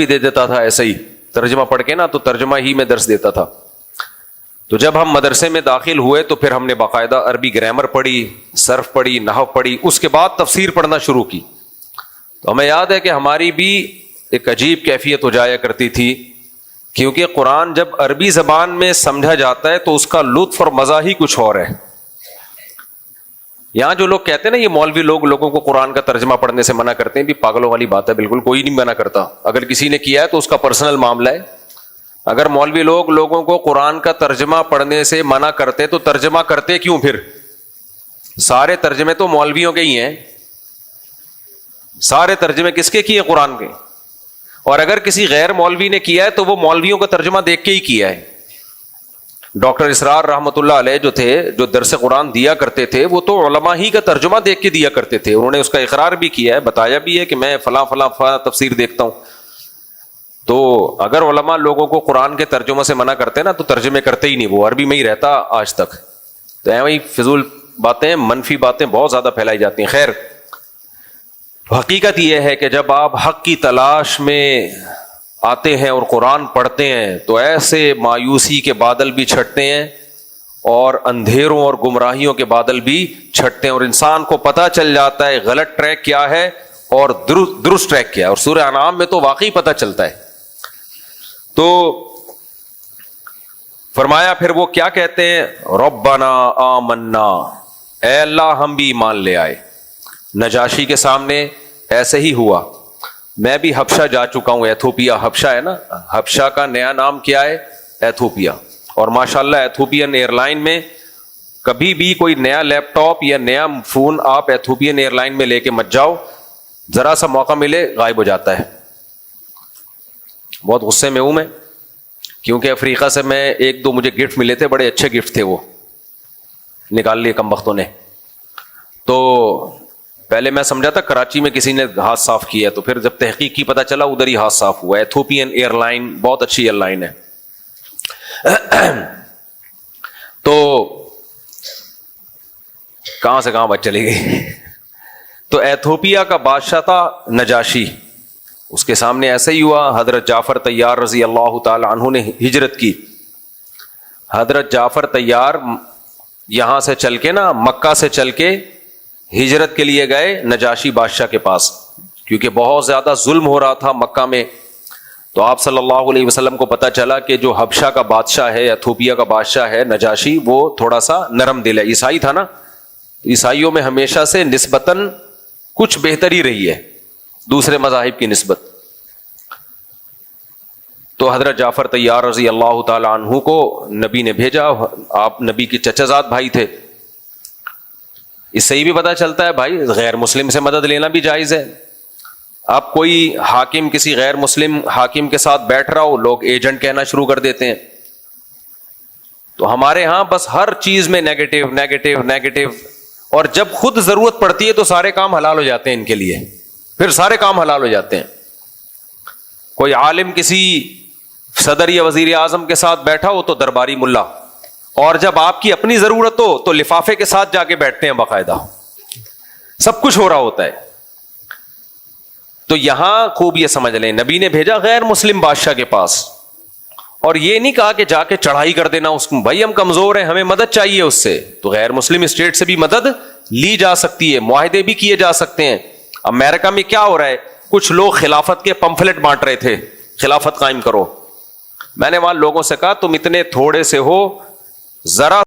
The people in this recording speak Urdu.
بھی دے دیتا تھا ایسے ہی ترجمہ پڑھ کے نا, تو ترجمہ ہی میں درس دیتا تھا. تو جب ہم مدرسے میں داخل ہوئے تو پھر ہم نے باقاعدہ عربی گرامر پڑھی, صرف پڑھی, نحو پڑھی, اس کے بعد تفسیر پڑھنا شروع کی. تو ہمیں یاد ہے کہ ہماری بھی ایک عجیب کیفیت ہو جایا کرتی تھی, کیونکہ قرآن جب عربی زبان میں سمجھا جاتا ہے تو اس کا لطف اور مزہ ہی کچھ اور ہے. یہاں جو لوگ کہتے ہیں نا یہ مولوی لوگ لوگوں کو قرآن کا ترجمہ پڑھنے سے منع کرتے ہیں, بھی پاگلوں والی بات ہے, بالکل کوئی نہیں منع کرتا. اگر کسی نے کیا ہے تو اس کا پرسنل معاملہ ہے. اگر مولوی لوگ لوگوں کو قرآن کا ترجمہ پڑھنے سے منع کرتے تو ترجمہ کرتے کیوں پھر؟ سارے ترجمے تو مولویوں کے ہی ہیں, سارے ترجمے کس کے کیے؟ قرآن کے. اور اگر کسی غیر مولوی نے کیا ہے تو وہ مولویوں کا ترجمہ دیکھ کے ہی کیا ہے. ڈاکٹر اسرار رحمۃ اللہ علیہ جو تھے, جو درس قرآن دیا کرتے تھے, وہ تو علماء ہی کا ترجمہ دیکھ کے دیا کرتے تھے. انہوں نے اس کا اقرار بھی کیا ہے, بتایا بھی ہے کہ میں فلاں فلاں فلاں تفسیر دیکھتا ہوں. تو اگر علماء لوگوں کو قرآن کے ترجمے سے منع کرتے نا تو ترجمے کرتے ہی نہیں, وہ عربی میں ہی رہتا آج تک. تو ایویں فضول باتیں, منفی باتیں بہت زیادہ پھیلائی جاتی ہیں. خیر, حقیقت یہ ہے کہ جب آپ حق کی تلاش میں آتے ہیں اور قرآن پڑھتے ہیں تو ایسے مایوسی کے بادل بھی چھٹتے ہیں اور اندھیروں اور گمراہیوں کے بادل بھی چھٹتے ہیں, اور انسان کو پتہ چل جاتا ہے غلط ٹریک کیا ہے اور درست ٹریک کیا ہے. اور سورہ انعام میں تو واقعی پتہ چلتا ہے. تو فرمایا پھر وہ کیا کہتے ہیں, ربنا آمنا, اے اللہ ہم بھی ایمان لے آئے. نجاشی کے سامنے ایسے ہی ہوا. میں بھی حبشہ جا چکا ہوں, ایتھوپیا حبشہ ہے نا, حبشہ کا نیا نام کیا ہے؟ ایتھوپیا. اور ماشاءاللہ ایتھوپین ایئر لائن میں کبھی بھی کوئی نیا لیپ ٹاپ یا نیا فون آپ ایتھوپین ایئر لائن میں لے کے مت جاؤ, ذرا سا موقع ملے غائب ہو جاتا ہے. بہت غصے میں ہوں میں, کیونکہ افریقہ سے میں ایک دو مجھے گفٹ ملے تھے, بڑے اچھے گفٹ تھے, وہ نکال لیے کم بختوں نے. تو پہلے میں سمجھا تھا کراچی میں کسی نے ہاتھ صاف کیا, تو پھر جب تحقیق کی پتہ چلا ادھر ہی ہاتھ صاف ہوا. ایتھوپین ایئر لائن بہت اچھی ایئر لائن ہے. تو کہاں سے کہاں بات چلی گئی. تو ایتھوپیا کا بادشاہ تھا نجاشی, اس کے سامنے ایسا ہی ہوا. حضرت جعفر طیار رضی اللہ تعالی عنہ نے ہجرت کی. حضرت جعفر طیار یہاں سے چل کے نا, مکہ سے چل کے ہجرت کے لیے گئے نجاشی بادشاہ کے پاس, کیونکہ بہت زیادہ ظلم ہو رہا تھا مکہ میں. تو آپ صلی اللہ علیہ وسلم کو پتہ چلا کہ جو حبشہ کا بادشاہ ہے, ایتھوپیا کا بادشاہ ہے نجاشی, وہ تھوڑا سا نرم دل ہے, عیسائی تھا نا. عیسائیوں میں ہمیشہ سے نسبتاً کچھ بہتری رہی ہے دوسرے مذاہب کی نسبت. تو حضرت جعفر طیار رضی اللہ تعالی عنہ کو نبی نے بھیجا. آپ نبی کے چچا زاد بھائی تھے. اس سے ہی بھی پتہ چلتا ہے بھائی غیر مسلم سے مدد لینا بھی جائز ہے. اب کوئی حاکم کسی غیر مسلم حاکم کے ساتھ بیٹھ رہا ہو, لوگ ایجنٹ کہنا شروع کر دیتے ہیں. تو ہمارے ہاں بس ہر چیز میں نیگیٹو نیگیٹو نیگیٹو, اور جب خود ضرورت پڑتی ہے تو سارے کام حلال ہو جاتے ہیں ان کے لیے, پھر سارے کام حلال ہو جاتے ہیں. کوئی عالم کسی صدر یا وزیر اعظم کے ساتھ بیٹھا ہو تو درباری ملا, اور جب آپ کی اپنی ضرورت ہو تو لفافے کے ساتھ جا کے بیٹھتے ہیں باقاعدہ. سب کچھ ہو رہا ہوتا ہے. تو یہاں خوب یہ سمجھ لیں, نبی نے بھیجا غیر مسلم بادشاہ کے پاس, اور یہ نہیں کہا کہ جا کے چڑھائی کر دینا اس کو, بھائی ہم کمزور ہیں ہمیں مدد چاہیے اس سے. تو غیر مسلم اسٹیٹ سے بھی مدد لی جا سکتی ہے, معاہدے بھی کیے جا سکتے ہیں. امریکہ میں کیا ہو رہا ہے, کچھ لوگ خلافت کے پمفلٹ بانٹ رہے تھے, خلافت قائم کرو. میں نے وہاں لوگوں سے کہا تم اتنے تھوڑے سے ہو, ذرا